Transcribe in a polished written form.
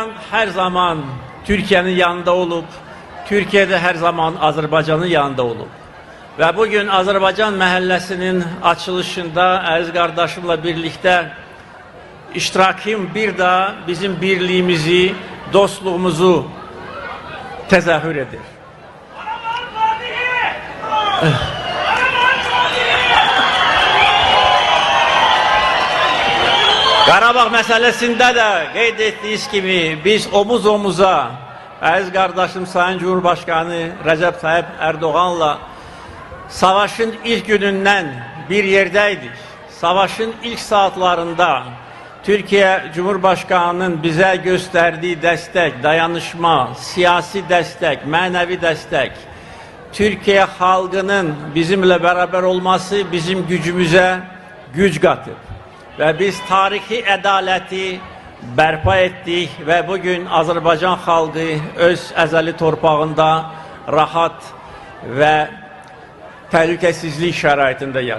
Azərbaycan hər zaman Türkiye'nin yanında olub, Türkiye'de hər zaman Azərbaycanın yanında olub. Və bugün Azərbaycan məhəlləsinin açılışında əziz qardaşımla birlikdə iştirakım bir daha bizim birliğimizi, dostluğumuzu tezahür edir. Qarabağ məsələsində də qeyd etdiyiniz kimi biz omuz omuza əziz qardaşım Sayın Cumhurbaşkanı Recep Tayyip Erdoğan'la savaşın ilk günündən bir yerdəydik. Savaşın ilk saatlarında Türkiye Cumhurbaşkanı'nın bize gösterdiği destek, dayanışma, siyasi destek, manevi destek, Türkiye halkının bizimle beraber olması bizim gücümüze güç katır. Ve biz tarihi adaleti bərpa ettik ve bugün Azərbaycan halkı öz əzəli torpağında rahat ve təhlükəsizlik şəraitində yaşayır.